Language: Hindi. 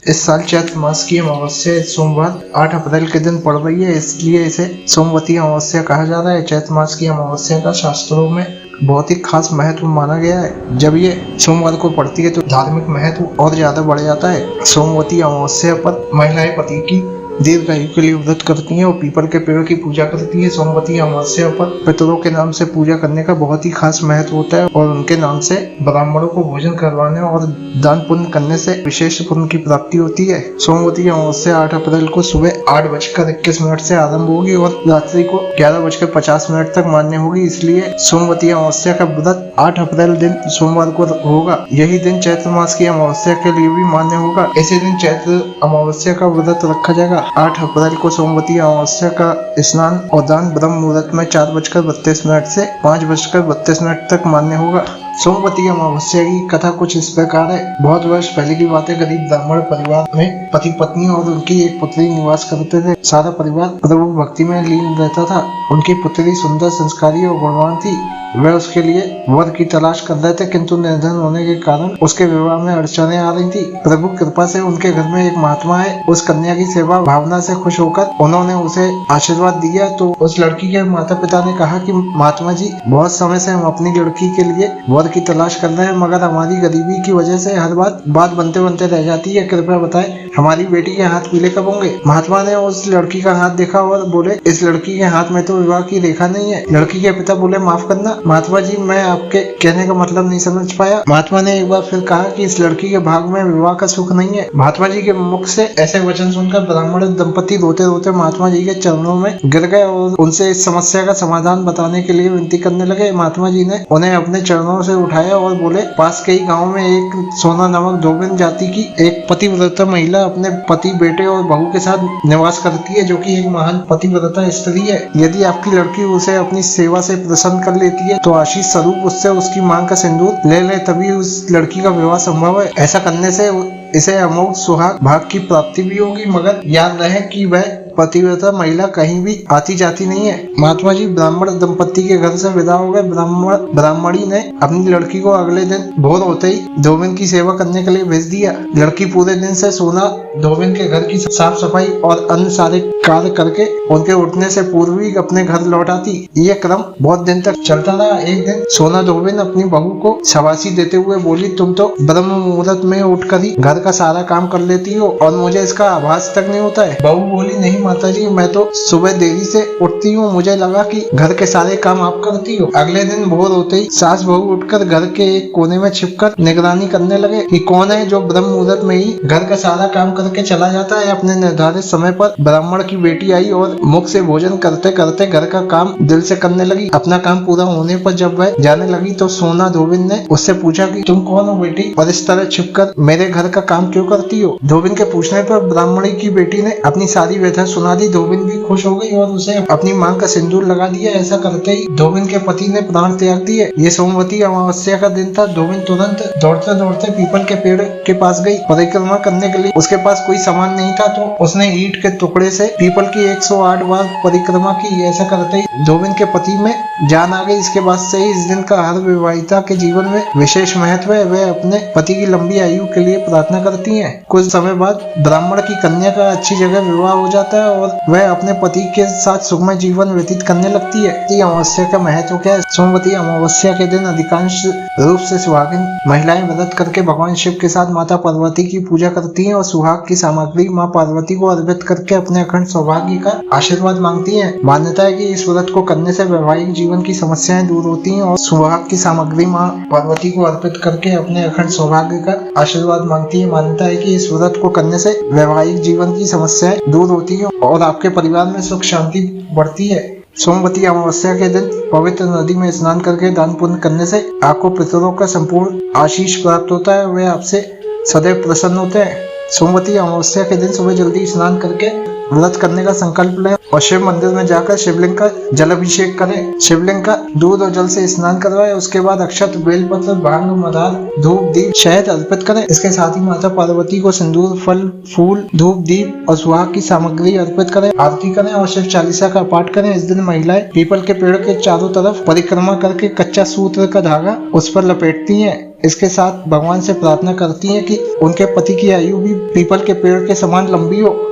इस साल चैत्र मास की अमावस्या इस सोमवार 8 अप्रैल के दिन पड़ रही है, इसलिए इसे सोमवती अमावस्या कहा जा रहा है। चैत्र मास की अमावस्या का शास्त्रों में बहुत ही खास महत्व माना गया है। जब ये सोमवार को पड़ती है तो धार्मिक महत्व और ज्यादा बढ़ जाता है। सोमवती अमावस्या पर महिलाएं पति की दीर्घायु के लिए व्रत करती हैं और पीपल के पेड़ की पूजा करती हैं। सोमवती अमावस्या पर पितरों के नाम से पूजा करने का बहुत ही खास महत्व होता है और उनके नाम से ब्राह्मणों को भोजन करवाने और दान पुण्य करने से विशेष पुण्य की प्राप्ति होती है। सोमवती अमावस्या 8 अप्रैल को सुबह 8:21 से आरंभ होगी और रात्रि को 11:50 तक मान्य होगी। इसलिए सोमवती अमावस्या का व्रत 8 अप्रैल दिन सोमवार को होगा। यही दिन चैत्र मास की अमावस्या के लिए भी मान्य होगा। इसी दिन चैत्र अमावस्या का व्रत रखा जाएगा। 8 अप्रैल को सोमवती अमावस्या का स्नान और दान ब्रह्म मुहूर्त में 4:32 से 5:32 तक मान्य होगा। सोमवती अमावस्या की कथा कुछ इस प्रकार है। बहुत वर्ष पहले की बात है। गरीब ब्राह्मण परिवार में पति पत्नी और उनकी एक पुत्री निवास करते थे। सारा परिवार प्रभु भक्ति में लीन रहता था। उनकी पुत्री सुंदर, संस्कारी और गुणवान थी। वह उसके लिए वर की तलाश कर रहे थे, किंतु निर्धन होने के कारण उसके विवाह में अड़चने आ रही थी। प्रभु कृपा से उनके घर में एक महात्मा है। उस कन्या की सेवा भावना से खुश होकर उन्होंने उसे आशीर्वाद दिया। तो उस लड़की के माता पिता ने कहा कि महात्मा जी, बहुत समय से हम अपनी लड़की के लिए वर की तलाश कर रहे हैं, मगर हमारी गरीबी की वजह से हर बात बनते बनते रह जाती है। कृपया बताएं, हमारी बेटी के हाथ पीले कब होंगे? महात्मा ने उस लड़की का हाथ देखा और बोले, इस लड़की के हाथ में तो विवाह की रेखा नहीं है। लड़की के पिता बोले, माफ करना महात्मा जी, मैं आपके कहने का मतलब नहीं समझ पाया। महात्मा ने एक बार फिर कहा कि इस लड़की के भाग में विवाह का सुख नहीं है। महात्मा जी के मुख से ऐसे वचन सुनकर ब्राह्मण दंपति रोते रोते महात्मा जी के चरणों में गिर गए और उनसे इस समस्या का समाधान बताने के लिए विनती करने लगे। महात्मा जी ने उन्हें अपने चरणों से उठाया और बोले, पास के ही गाँव में एक सोना नामक धोबिन जाति की एक पतिव्रता महिला अपने पति, बेटे और बहू के साथ निवास करती है, जो कि एक महान पतिव्रता स्त्री है। यदि आपकी लड़की उसे अपनी सेवा से प्रसन्न कर लेती है तो आशीष स्वरूप उससे उसकी मांग का सिंदूर ले ले, तभी उस लड़की का विवाह संभव है। ऐसा करने से इसे अमोघ सुहाग भाग की प्राप्ति भी होगी, मगर याद रहे कि वह पतिव्रता महिला कहीं भी आती जाती नहीं है। महात्मा जी ब्राह्मण दंपति के घर से विदा हो गए। ब्राह्मणी ने अपनी लड़की को अगले दिन भोर होते ही धोबिन की सेवा करने के लिए भेज दिया। लड़की पूरे दिन से सोना धोबिन के घर की साफ सफाई और अन्य सारे कार्य करके उनके उठने से पूर्व ही अपने घर लौट आती। ये क्रम बहुत दिन तक चलता रहा। एक दिन सोना धोबिन अपनी बहू को शाबाशी देते हुए बोली, तुम तो ब्रह्म मुहूर्त में उठकर ही घर का सारा काम कर लेती हो और मुझे इसका आभास तक नहीं होता है। बहू बोली, नहीं माता जी, मैं तो सुबह देरी से उठती हूँ, मुझे लगा कि घर के सारे काम आप करती हो। अगले दिन भोर होते ही सास बहू उठकर घर के एक कोने में छिपकर निगरानी करने लगे कि कौन है जो ब्रह्म मुहूर्त में ही घर का सारा काम करके चला जाता है। अपने निर्धारित समय पर ब्राह्मण की बेटी आई और मुख से भोजन करते करते घर का काम दिल से करने लगी। अपना काम पूरा होने पर जब वह जाने लगी तो सोना धोबिन ने उससे पूछा कि तुम कौन हो बेटी और इस तरह छिपकर मेरे घर का काम क्यों करती हो? धोबिन के पूछने पर ब्राह्मणी की बेटी ने अपनी सारी व्यथा सुना दी। धोबिन भी खुश हो गई और उसे अपनी मांग का सिंदूर लगा दिया। ऐसा करते ही धोबिन के पति ने प्राण त्याग दिए। ये सोमवती अमावस्या का दिन था। धोबिन तुरंत दौड़ते दौड़ते पीपल के पेड़ के पास गई। परिक्रमा करने के लिए उसके पास कोई सामान नहीं था, तो उसने ईंट के टुकड़े से पीपल की 108 बार परिक्रमा की। ऐसा करते ही धोबिन के पति में जान आ गई। इसके बाद से ही इस दिन का हर विवाहिता के जीवन में विशेष महत्व है। वे अपने पति की लंबी आयु के लिए प्रार्थना करती हैं। कुछ समय बाद ब्राह्मण की कन्या का अच्छी जगह विवाह हो जाता है और वह अपने पति के साथ सुखमय जीवन व्यतीत करने लगती है। अमावस्या का महत्व क्या है? सोमवती अमावस्या के दिन अधिकांश रूप से सुहागिन महिलाएं व्रत करके भगवान शिव के साथ माता पार्वती की पूजा करती हैं और सुहाग की सामग्री माँ पार्वती को अर्पित करके अपने अखंड सौभाग्य का आशीर्वाद मांगती हैं। मान्यता है कि इस व्रत को करने से वैवाहिक जीवन की समस्याएं दूर होती हैं और सुहाग की सामग्री माँ पार्वती को अर्पित करके अपने अखंड सौभाग्य का आशीर्वाद मांगती है। मान्यता है कि इस व्रत को करने से वैवाहिक जीवन की समस्याएं दूर होती है और आपके परिवार में सुख शांति बढ़ती है। सोमवती अमावस्या के दिन पवित्र नदी में स्नान करके दान पुण्य करने से आपको पितरों का संपूर्ण आशीष प्राप्त होता है। वे आपसे सदैव प्रसन्न होते हैं। सोमवती अमावस्या के दिन सुबह जल्दी स्नान करके व्रत करने का संकल्प लें और शिव मंदिर में जाकर शिवलिंग का जलाभिषेक करें। शिवलिंग का दूध और जल से स्नान करवाएं। उसके बाद अक्षत, बेलपत्र, भांग, मदार, धूप, दीप, शहद अर्पित करें। इसके साथ ही माता पार्वती को सिंदूर, फल, फूल, धूप, दीप और सुहाग की सामग्री अर्पित करें। आरती करें और शिव चालीसा का पाठ करें। इस दिन महिलाएं पीपल के पेड़ के चारों तरफ परिक्रमा करके कच्चा सूत्र का धागा उस पर लपेटती हैं। इसके साथ भगवान से प्रार्थना करती हैं कि उनके पति की आयु भी पीपल के पेड़ के समान लंबी हो